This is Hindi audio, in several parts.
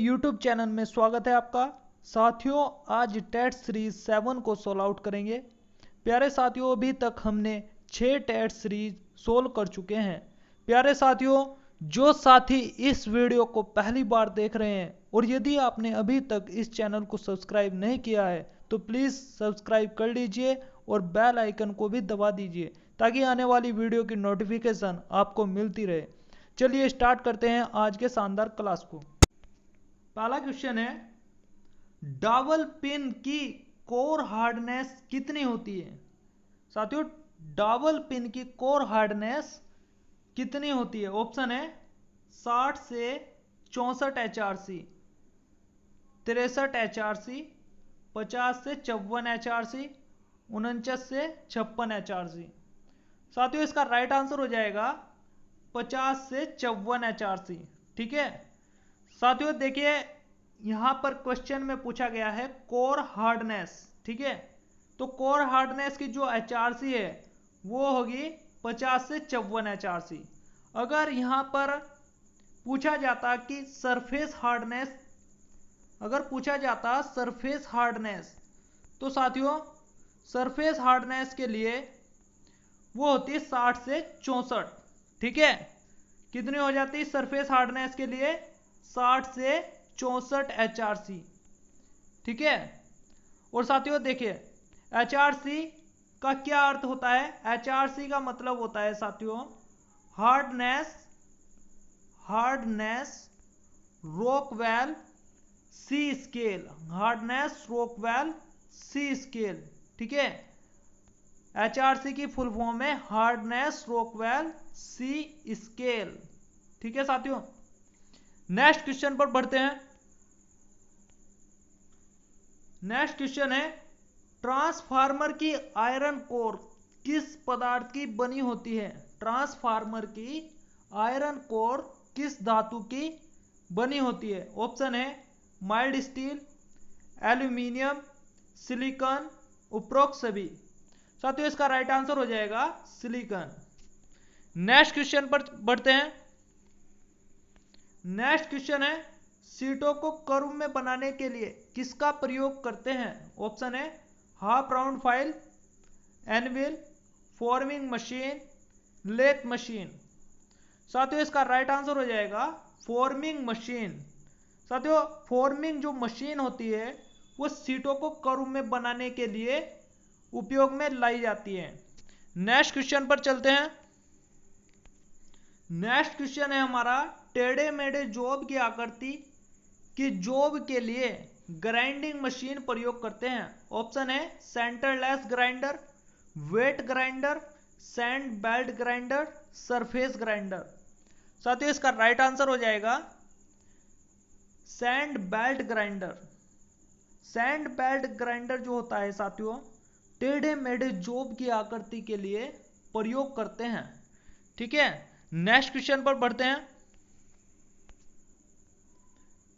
YouTube चैनल में स्वागत है आपका। साथियों, आज टेट सीरीज 7 को सोल्व आउट करेंगे। प्यारे साथियों, अभी तक हमने 6 टेट सीरीज सोल्व कर चुके हैं। प्यारे साथियों, जो साथी इस वीडियो को पहली बार देख रहे हैं और यदि आपने अभी तक इस चैनल को सब्सक्राइब नहीं किया है तो प्लीज़ सब्सक्राइब कर लीजिए और बेल आइकन को भी दबा दीजिए ताकि आने वाली वीडियो की नोटिफिकेशन आपको मिलती रहे। चलिए स्टार्ट करते हैं आज के शानदार क्लास को। पहला क्वेश्चन है, डबल पिन की कोर हार्डनेस कितनी होती है? साथियों, डबल पिन की कोर हार्डनेस कितनी होती है? ऑप्शन है 60 से 64 HRC, 63 HRC, 50 से 54 HRC, 49 से 56 HRC। साथियों, इसका राइट आंसर हो जाएगा 50 से 54 HRC। ठीक है साथियों, देखिए यहां पर क्वेश्चन में पूछा गया है कोर हार्डनेस। ठीक है, तो कोर हार्डनेस की जो HRC है वो होगी 50 से 54 HRC। अगर यहां पर पूछा जाता कि सरफेस हार्डनेस, अगर पूछा जाता सरफेस हार्डनेस, तो साथियों सरफेस हार्डनेस के लिए वो होती है 60 से 64। ठीक है, कितनी हो जाती है सरफेस हार्डनेस के लिए? 60 से 64 HRC। ठीक है, और साथियों देखिए HRC का क्या अर्थ होता है? HRC का मतलब होता है साथियों हार्डनेस रॉकवेल सी स्केल, हार्डनेस रॉकवेल सी स्केल। ठीक है, HRC की फुल फॉर्म है हार्डनेस रॉकवेल सी स्केल। ठीक है साथियों, नेक्स्ट क्वेश्चन पर बढ़ते हैं। नेक्स्ट क्वेश्चन है, ट्रांसफार्मर की आयरन कोर किस पदार्थ की बनी होती है? ट्रांसफार्मर की आयरन कोर किस धातु की बनी होती है? ऑप्शन है माइल्ड स्टील, एल्यूमिनियम, सिलिकॉन, उपरोक्त सभी। साथियों, इसका राइट आंसर हो जाएगा सिलिकॉन। नेक्स्ट क्वेश्चन पर बढ़ते हैं। नेक्स्ट क्वेश्चन है, सीटों को कर्व में बनाने के लिए किसका प्रयोग करते हैं? ऑप्शन है half round file, anvil, forming machine, lathe machine. साथियों, इसका राइट आंसर हो जाएगा फॉर्मिंग मशीन। साथियों, फॉर्मिंग जो मशीन होती है वो सीटों को कर्व में बनाने के लिए उपयोग में लाई जाती है। नेक्स्ट क्वेश्चन पर चलते हैं। नेक्स्ट क्वेश्चन है हमारा, टेढ़े मेढ़े जॉब की आकृति की जॉब के लिए ग्राइंडिंग मशीन प्रयोग करते हैं। ऑप्शन है centreless grinder, wet grinder, sand belt grinder, surface grinder. साथियों, इसका राइट आंसर हो जाएगा sand belt grinder. Sand belt grinder जो होता है साथियों टेढ़े मेढ़े जॉब की आकृति के लिए प्रयोग करते हैं। ठीक है, नेक्स्ट क्वेश्चन पर बढ़ते हैं।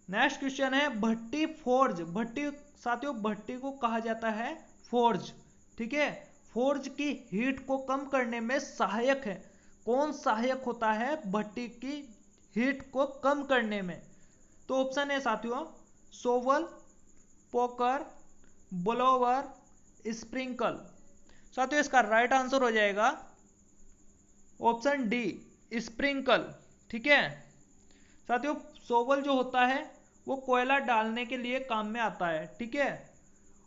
नेक्स्ट क्वेश्चन है, भट्टी फोर्ज। भट्टी साथियों, भट्टी को कहा जाता है फोर्ज। ठीक है, फोर्ज की हीट को कम करने में सहायक है। कौन सहायक होता है भट्टी की हीट को कम करने में? तो ऑप्शन है साथियों सोवल, पोकर, ब्लोवर, स्प्रिंकल। साथियों, इसका राइट आंसर हो जाएगा ऑप्शन डी, स्प्रिंकल। ठीक है साथियों, सोवल जो होता है वो कोयला डालने के लिए काम में आता है। ठीक है,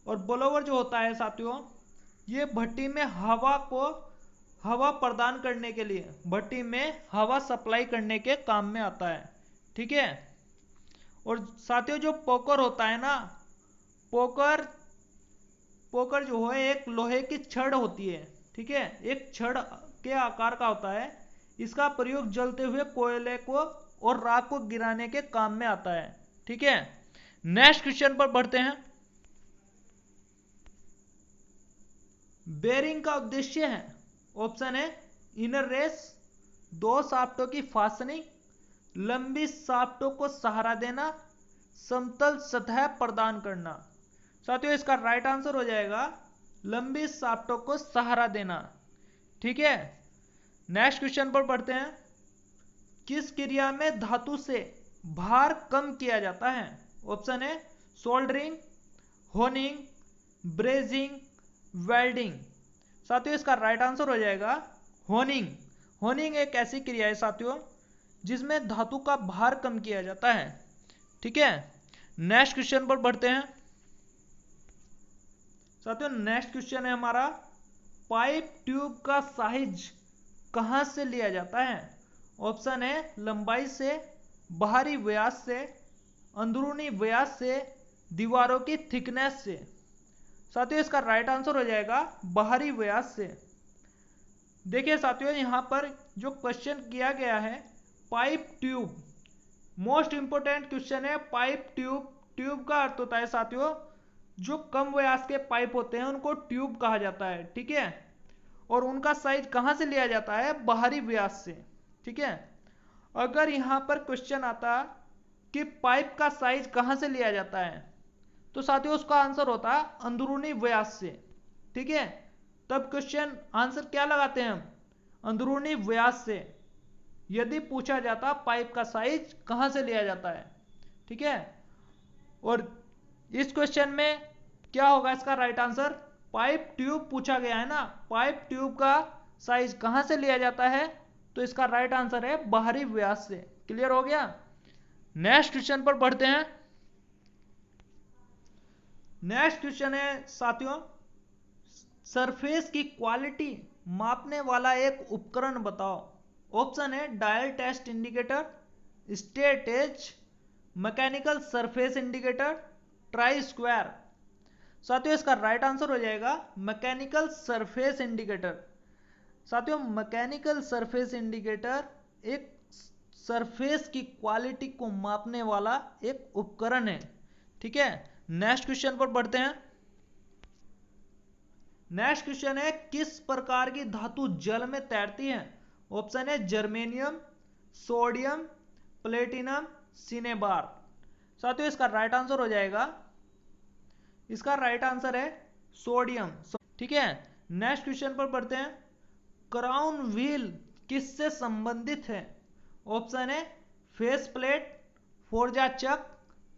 और ब्लोवर जो होता है साथियों ये भट्टी में हवा प्रदान करने के लिए, भट्टी में हवा सप्लाई करने के काम में आता है। ठीक है, और साथियों जो पोकर होता है ना, पोकर जो है एक लोहे की छड़ होती है। ठीक है, एक छड़ के आकार का होता है। इसका प्रयोग जलते हुए कोयले को और राख को गिराने के काम में आता है। ठीक है, नेक्स्ट क्वेश्चन पर बढ़ते हैं। बेरिंग का उद्देश्य है, ऑप्शन है इनर रेस, दो शाफ्टों की फास्टनिंग, लंबी शाफ्टों को सहारा देना, समतल सतह प्रदान करना। साथियों, इसका राइट आंसर हो जाएगा लंबी शाफ्टों को सहारा देना। ठीक है, नेक्स्ट क्वेश्चन पर बढ़ते हैं। किस क्रिया में धातु से भार कम किया जाता है? ऑप्शन है सोल्डरिंग, होनिंग, ब्रेजिंग, वेल्डिंग। साथियों इसका राइट आंसर हो जाएगा होनिंग। होनिंग एक ऐसी क्रिया है साथियों जिसमें धातु का भार कम किया जाता है। ठीक है, नेक्स्ट क्वेश्चन पर बढ़ते हैं साथियों। नेक्स्ट क्वेश्चन है हमारा, पाइप ट्यूब का साइज कहां से लिया जाता है? ऑप्शन है लंबाई से, बाहरी व्यास से, अंदरूनी व्यास से, दीवारों की थिकनेस से। साथियों इसका राइट आंसर हो जाएगा बाहरी व्यास से। देखिए साथियों यहां पर जो क्वेश्चन किया गया है pipe tube, most important question है। पाइप ट्यूब, ट्यूब का अर्थ होता है साथियों जो कम व्यास के पाइप होते हैं उनको ट्यूब कहा जाता है। ठीक है, और उनका साइज कहां से लिया जाता है? बाहरी व्यास से। ठीक है, अगर यहां पर क्वेश्चन आता कि पाइप का साइज कहां से लिया जाता है तो साथियों उसका आंसर होता है अंदरूनी व्यास से। ठीक है, तब क्वेश्चन आंसर क्या लगाते हैं हम? अंदरूनी व्यास से, यदि पूछा जाता पाइप का साइज कहां से लिया जाता है। ठीक है, और इस क्वेश्चन में क्या होगा इसका राइट आंसर? पाइप ट्यूब पूछा गया है ना, पाइप ट्यूब का साइज कहां से लिया जाता है तो इसका राइट आंसर है बाहरी व्यास से। क्लियर हो गया? नेक्स्ट क्वेश्चन पर बढ़ते हैं। नेक्स्ट क्वेश्चन है साथियों, सरफेस की क्वालिटी मापने वाला एक उपकरण बताओ। ऑप्शन है dial test indicator, state mechanical surface indicator, try square. साथियों इसका राइट आंसर हो जाएगा मैकेनिकल सरफेस इंडिकेटर। साथियों मैकेनिकल सरफेस इंडिकेटर एक सरफेस की क्वालिटी को मापने वाला एक उपकरण है। ठीक है, नेक्स्ट क्वेश्चन पर बढ़ते हैं। नेक्स्ट क्वेश्चन है किस प्रकार की धातु जल में तैरती है? ऑप्शन है जर्मेनियम, सोडियम, प्लेटिनम, सिनेबार। साथियों इसका राइट आंसर हो जाएगा, इसका राइट आंसर है सोडियम। ठीक है, नेक्स्ट क्वेश्चन पर बढ़ते हैं। क्राउन व्हील किससे संबंधित है? ऑप्शन है फेस प्लेट, फोरजा चक,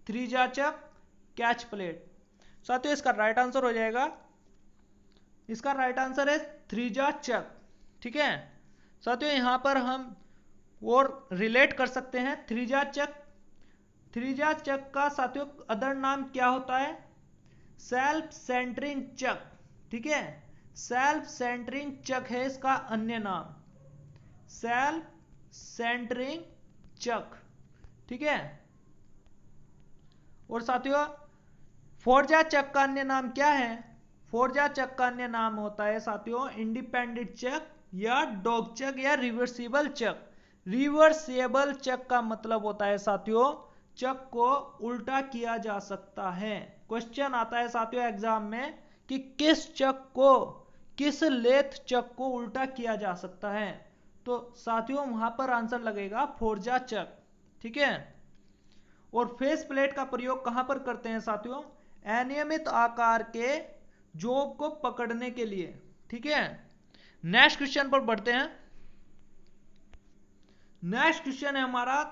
थ्रीजा चक, कैच प्लेट। साथियों इसका राइट आंसर हो जाएगा, इसका राइट आंसर है थ्रीजा चक। ठीक है, साथियों यहां पर हम और रिलेट कर सकते हैं थ्रीजा चक। थ्रीजा चक का साथियों अदर नाम क्या होता है? सेल्फ सेंटरिंग चक। ठीक है, सेल्फ सेंटरिंग चक है इसका अन्य नाम, सेल्फ सेंटरिंग चक। ठीक है, और साथियों फोरजा चक का अन्य नाम क्या है? फोरजा चक का अन्य नाम होता है साथियों इंडिपेंडेंट चक या डॉग चक या रिवर्सिबल चक। रिवर्सिबल चक का मतलब होता है साथियों चक को उल्टा किया जा सकता है। क्वेश्चन आता है साथियों एग्जाम में कि किस चक को, किस लेथ चक को उल्टा किया जा सकता है, तो साथियों वहां पर आंसर लगेगा फोरजा चक। ठीक है, और फेस प्लेट का प्रयोग कहां पर करते हैं साथियों? अनियमित आकार के जॉब को पकड़ने के लिए। ठीक है, नेक्स्ट क्वेश्चन पर बढ़ते हैं। नेक्स्ट क्वेश्चन है हमारा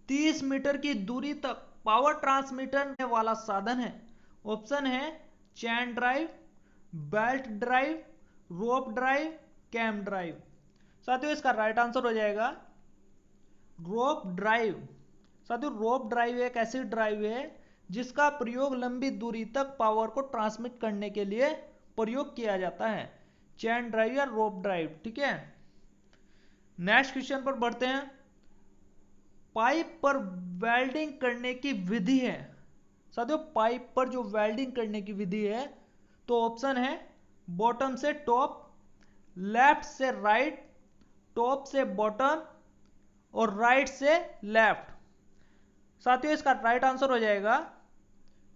30 मीटर की दूरी तक पावर ट्रांसमिटर वाला साधन है। ऑप्शन है चैन ड्राइव, बेल्ट ड्राइव, रोप ड्राइव, कैम ड्राइव। साथियों इसका राइट आंसर हो जाएगा रोप ड्राइव। साथियों रोप ड्राइव एक ऐसी ड्राइव है जिसका प्रयोग लंबी दूरी तक पावर को ट्रांसमिट करने के लिए प्रयोग किया जाता है, चैन ड्राइव या रोप ड्राइव। ठीक है, नेक्स्ट क्वेश्चन पर बढ़ते हैं। पाइप पर वेल्डिंग करने की विधि है। साथियों पाइप पर जो वेल्डिंग करने की विधि है तो ऑप्शन है बॉटम से टॉप, लेफ्ट से राइट, टॉप से बॉटम और राइट से लेफ्ट। साथियों इसका राइट आंसर हो जाएगा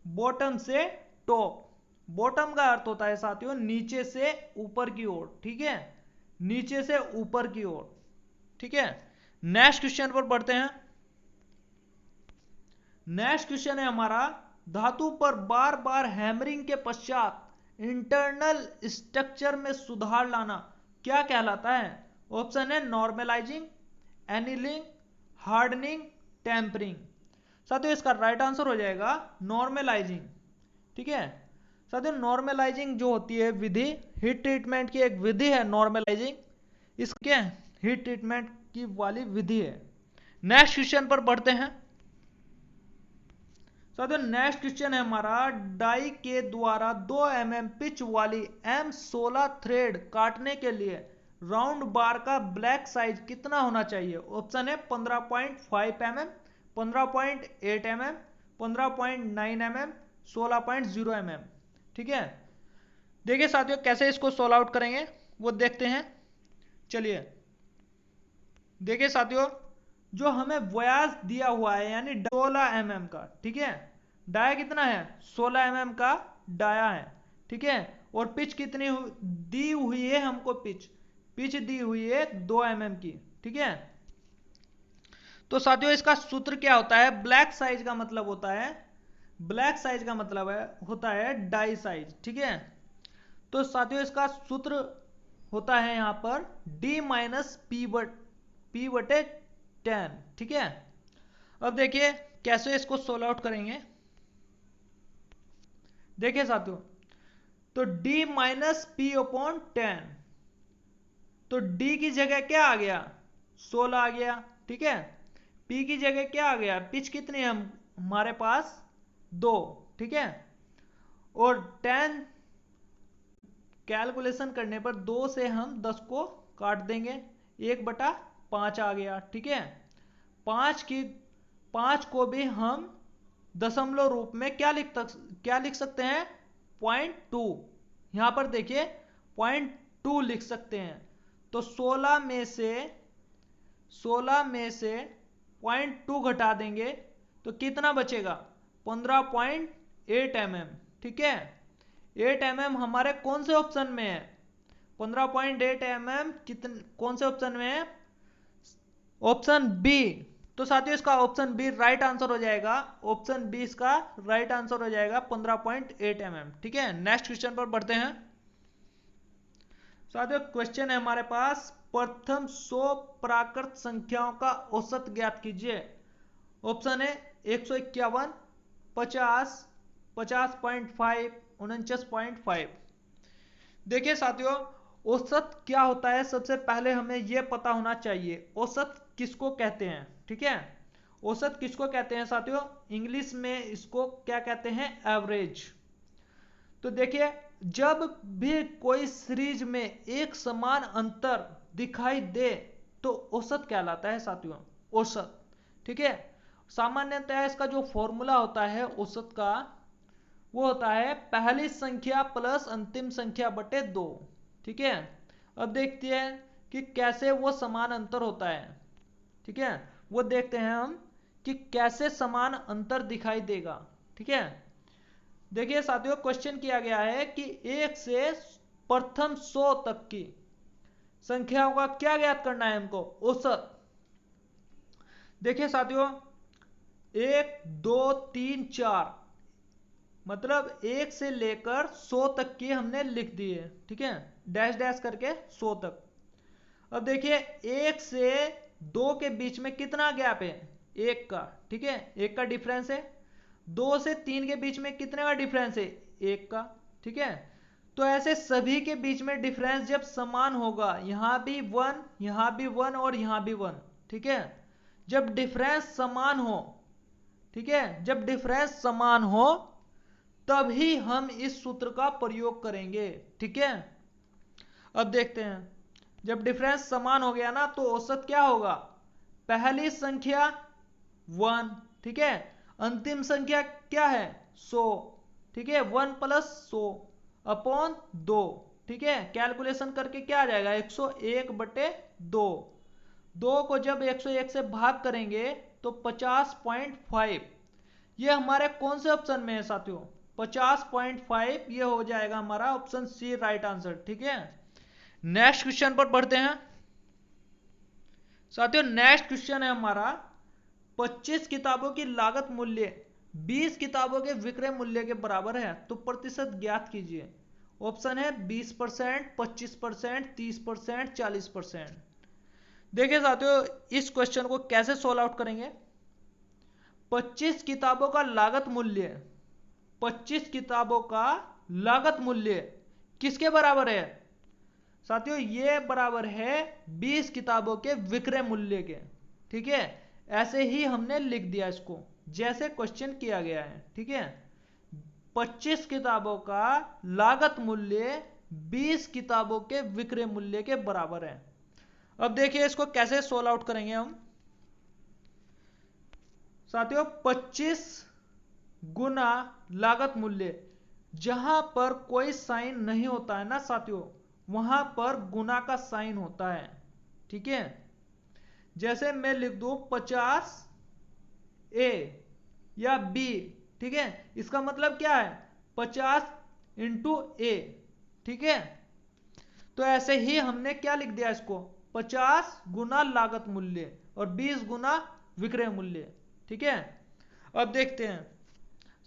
बॉटम से टॉप। बॉटम का अर्थ होता है साथियों नीचे से ऊपर की ओर। ठीक है, नीचे से ऊपर की ओर। ठीक है, नेक्स्ट क्वेश्चन पर बढ़ते हैं। नेक्स्ट क्वेश्चन है हमारा धातु पर बार बार हैमरिंग के पश्चात इंटरनल स्ट्रक्चर में सुधार लाना क्या कहलाता है? ऑप्शन है नॉर्मलाइजिंग, एनिलिंग, हार्डनिंग, टेम्परिंग। साथियों इसका राइट आंसर हो जाएगा नॉर्मलाइजिंग। ठीक है साथियों, नॉर्मलाइजिंग जो होती है विधि, हीट ट्रीटमेंट की एक विधि है नॉर्मलाइजिंग, इसके हीट ट्रीटमेंट की वाली विधि है। नेक्स्ट क्वेश्चन पर बढ़ते हैं। साथियों नेक्स्ट क्वेश्चन है हमारा, डाई के द्वारा 2 mm पिच वाली M16 थ्रेड काटने के लिए राउंड बार का ब्लैक साइज कितना होना चाहिए? ऑप्शन है 15.5 mm, 15.8 mm, 15.9 mm, 16.0 mm। ठीक है, देखिए साथियों कैसे इसको सोल्व आउट करेंगे वो देखते हैं। चलिए देखिए साथियों, जो हमें व्यास दिया हुआ है यानी 16 mm का, ठीक है, डाया कितना है 16 mm का डाया है। ठीक है, और पिच कितनी दी हुई है हमको, पिच दी हुई है 2 mm की। ठीक है, तो साथियों इसका सूत्र क्या होता है? ब्लैक साइज का मतलब होता है, ब्लैक साइज का मतलब होता है डाई साइज। ठीक है, तो साथियों इसका सूत्र होता है यहां पर D माइनस पी बटे 10। ठीक है, अब देखिए कैसे इसको सोल्व आउट करेंगे। देखिए साथियों, तो D माइनस पी अपॉन 10, तो D की जगह क्या आ गया 16 आ गया। ठीक है, P की जगह क्या आ गया, पिच कितनी है हमारे पास 2। ठीक है, और 10 कैलकुलेशन करने पर 2 से हम 10 को काट देंगे, 1/5 आ गया। ठीक है, 5 को भी हम दशमलव रूप में क्या लिख सकते हैं 0.2। यहां पर देखिए 0.2 लिख सकते हैं। तो 16 में से 0.2 घटा देंगे तो कितना बचेगा 15.8 mm। ठीक है, 8 mm हमारे कौन से ऑप्शन में है? 15.8 mm कौन से ऑप्शन में है? Option B. तो साथियों इसका ऑप्शन बी राइट आंसर हो जाएगा, ऑप्शन बी इसका राइट आंसर हो जाएगा 15.8 mm। ठीक है, नेक्स्ट क्वेश्चन पर बढ़ते हैं। साथियों क्वेश्चन है हमारे पास, प्रथम 100 प्राकृत संख्याओं का औसत ज्ञात कीजिए। ऑप्शन है 151, 50, 50.5, 49.5। देखिए साथियों, औसत क्या होता है सबसे पहले हमें यह पता होना चाहिए, औसत किसको कहते हैं। ठीक है, औसत किसको कहते हैं साथियों? इंग्लिश में इसको क्या कहते हैं, एवरेज। तो देखिए जब भी कोई सीरीज में एक समान अंतर दिखाई दे तो औसत कहलाता है साथियों, औसत। ठीक है, सामान्यतः इसका जो फॉर्मूला होता है औसत का, वो होता है पहली संख्या प्लस अंतिम संख्या बटे 2। ठीक है, अब देखते हैं कि कैसे वो समान अंतर होता है। ठीक है, वो देखते हैं हम कि कैसे समान अंतर दिखाई देगा। ठीक है, देखिए साथियों क्वेश्चन किया गया है कि 1 से प्रथम 100 तक की संख्याओं का क्या ज्ञात करना है हमको, औसत। देखिए साथियों 1, 2, 3, 4, मतलब 1 से लेकर 100 तक की हमने लिख दी है। ठीक है, डैश डैश करके 100 तक। अब देखिए 1 से 2 के बीच में कितना गैप है, 1 का। ठीक है, 1 का डिफरेंस है। 2 से 3 के बीच में कितने का डिफरेंस है, 1 का। ठीक है, तो ऐसे सभी के बीच में डिफरेंस जब समान होगा, यहां भी 1, यहां भी 1 और यहां भी 1। ठीक है, जब डिफरेंस समान हो, ठीक है, जब डिफरेंस समान हो तभी हम इस सूत्र का प्रयोग करेंगे। ठीक है, अब देखते हैं, जब डिफरेंस समान हो गया ना तो औसत क्या होगा, पहली संख्या 1। ठीक है, अंतिम संख्या क्या है 100। ठीक है, 1 प्लस 100 अपॉन 2। ठीक है, कैलकुलेशन करके क्या आ जाएगा 101/2। 2 को जब 101 से भाग करेंगे तो 50.5, ये हमारे कौन से ऑप्शन में है साथियों, 50.5, ये हो जाएगा हमारा ऑप्शन सी राइट आंसर। ठीक है, नेक्स्ट क्वेश्चन पर बढ़ते हैं। साथियों नेक्स्ट क्वेश्चन है हमारा, 25 किताबों की लागत मूल्य 20 किताबों के विक्रय मूल्य के बराबर है तो प्रतिशत ज्ञात कीजिए। ऑप्शन है 20%, 25%, 30%, 40%। देखिए साथियों इस क्वेश्चन को कैसे सोल्व आउट करेंगे। 25 किताबों का लागत मूल्य, 25 किताबों का लागत मूल्य किसके बराबर है साथियों? ये बराबर है 20 किताबों के विक्रय मूल्य के। ठीक है, ऐसे ही हमने लिख दिया इसको जैसे क्वेश्चन किया गया है। ठीक है, 25 किताबों का लागत मूल्य 20 किताबों के विक्रय मूल्य के बराबर है। अब देखिए इसको कैसे सोल्व आउट करेंगे हम साथियों। 25 गुना लागत मूल्य, जहां पर कोई साइन नहीं होता है ना साथियों, वहां पर गुना का साइन होता है। ठीक है, जैसे मैं लिख दूं 50 ए या बी। ठीक है, इसका मतलब क्या है 50 इंटू ए। ठीक है, तो ऐसे ही हमने क्या लिख दिया इसको 50 गुना लागत मूल्य और 20 गुना विक्रय मूल्य। ठीक है, अब देखते हैं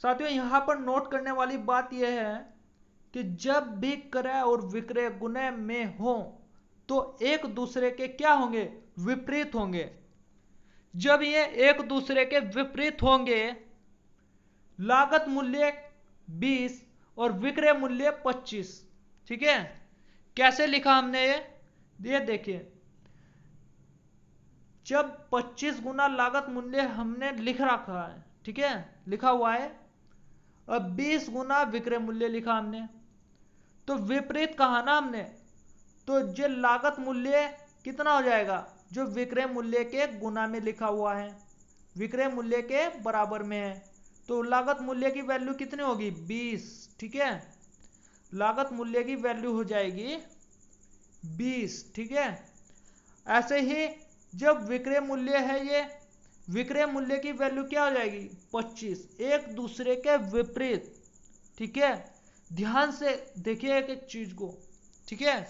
साथियों, यहां पर नोट करने वाली बात यह है कि जब भी क्रय और विक्रय गुणा में हो तो एक दूसरे के क्या होंगे? विपरीत होंगे। जब ये एक दूसरे के विपरीत होंगे, लागत मूल्य 20 और विक्रय मूल्य 25। ठीक है, कैसे लिखा हमने ये देखिए, जब 25 गुना लागत मूल्य हमने लिख रखा है, ठीक है, लिखा हुआ है, अब 20 गुना विक्रय मूल्य लिखा हमने, तो विपरीत कहा ना हमने, तो जो लागत मूल्य कितना हो जाएगा? जो विक्रय मूल्य के गुना में लिखा हुआ है, विक्रय मूल्य के बराबर में है, तो लागत मूल्य की वैल्यू कितनी होगी? 20। ठीक है, लागत मूल्य की वैल्यू हो जाएगी 20। ठीक है, ऐसे ही जब विक्रय मूल्य है, ये विक्रय मूल्य की वैल्यू क्या हो जाएगी? 25। एक दूसरे के विपरीत। ठीक है, ध्यान से देखिए एक एक चीज को। ठीक है,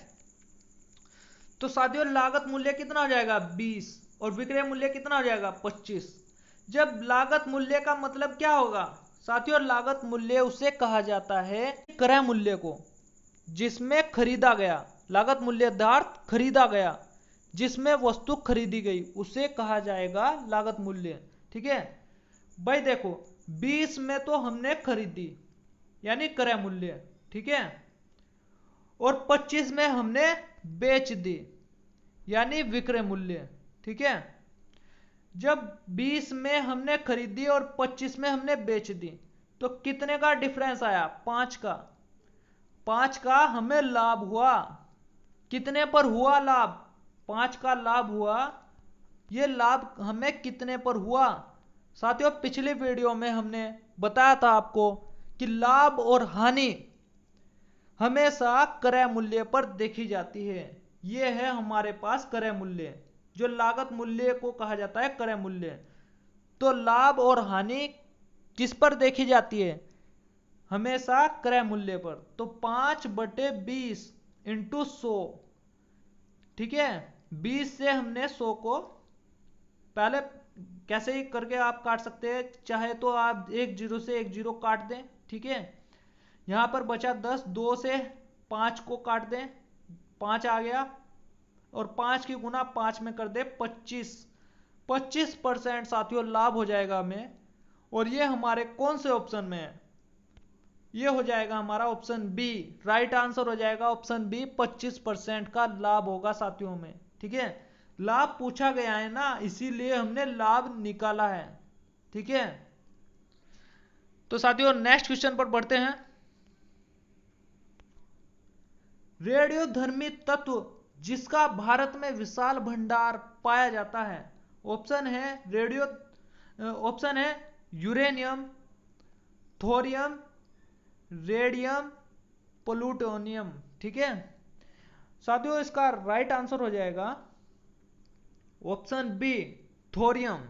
तो साथियों लागत मूल्य कितना हो जाएगा? 20 और विक्रय मूल्य कितना हो जाएगा? 25। जब लागत मूल्य का मतलब क्या होगा साथियों? लागत मूल्य उसे कहा जाता है क्रय मूल्य को जिसमें खरीदा गया, लागत मूल्यधार्थ खरीदा गया, जिसमें वस्तु खरीदी गई, उसे कहा जाएगा लागत मूल्य। ठीक है भाई, देखो 20 में तो हमने खरीदी यानी क्रय मूल्य। ठीक है, और 25 में हमने बेच दी यानी विक्रय मूल्य। ठीक है, जब 20 में हमने खरीदी और 25 में हमने बेच दी तो कितने का डिफरेंस आया? 5 का। 5 का हमें लाभ हुआ। कितने पर हुआ लाभ? 5 का लाभ हुआ। ये लाभ हमें कितने पर हुआ साथियों? पिछली वीडियो में हमने बताया था आपको कि लाभ और हानि हमेशा क्रय मूल्य पर देखी जाती है। ये है हमारे पास क्रय मूल्य, जो लागत मूल्य को कहा जाता है क्रय मूल्य। तो लाभ और हानि किस पर देखी जाती है? हमेशा क्रय मूल्य पर। तो 5/20 इंटू 100। ठीक है, 20 से हमने 100 को पहले कैसे ही करके आप काट सकते हैं, चाहे तो आप एक जीरो से एक जीरो काट दें। ठीक है, यहां पर बचा 10, 2 से 5 को काट दें, 5 आ गया, और 5 की गुना 5 में कर दे 25। 25% साथियों लाभ हो जाएगा हमें, और ये हमारे कौन से ऑप्शन में है? ये हो जाएगा हमारा ऑप्शन बी। राइट आंसर हो जाएगा ऑप्शन बी, 25% का लाभ होगा साथियों में। ठीक है, लाभ पूछा गया है ना, इसीलिए हमने लाभ निकाला है। ठीक है, तो साथियों नेक्स्ट क्वेश्चन पर बढ़ते हैं। रेडियोधर्मी तत्व जिसका भारत में विशाल भंडार पाया जाता है। ऑप्शन है यूरेनियम, थोरियम, रेडियम, प्लूटोनियम। ठीक है साथियों, इसका राइट आंसर हो जाएगा ऑप्शन बी, थोरियम।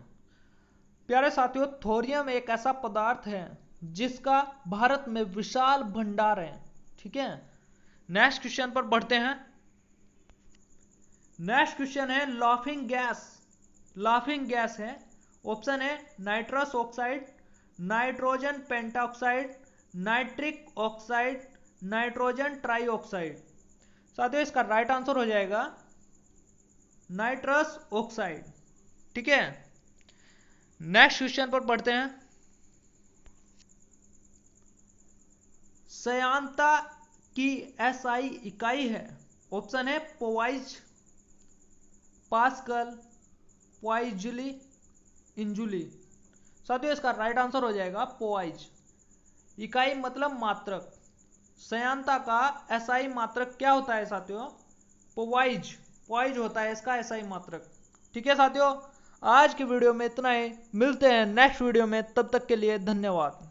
प्यारे साथियों, थोरियम एक ऐसा पदार्थ है जिसका भारत में विशाल भंडार है। ठीक है, नेक्स्ट क्वेश्चन पर बढ़ते हैं। नेक्स्ट क्वेश्चन है लाफिंग गैस। लाफिंग गैस है, ऑप्शन है nitrous oxide, nitrogen pentoxide, nitric oxide, nitrogen trioxide. साथियों इसका राइट आंसर हो जाएगा नाइट्रस ऑक्साइड। ठीक है, नेक्स्ट क्वेश्चन पर पढ़ते हैं। सयांता की एसआई इकाई है। ऑप्शन है पोवाइज, पास्कल, पोइजली, इंजुली। साथियों इसका राइट आंसर हो जाएगा पोवाइज। इकाई मतलब मात्रक। सयांता का एसआई मात्रक क्या होता है साथियों? पोवाइज। पोवाइज होता है इसका एसआई मात्रक। ठीक है साथियों, आज की वीडियो में इतना ही। मिलते हैं नेक्स्ट वीडियो में, तब तक के लिए धन्यवाद।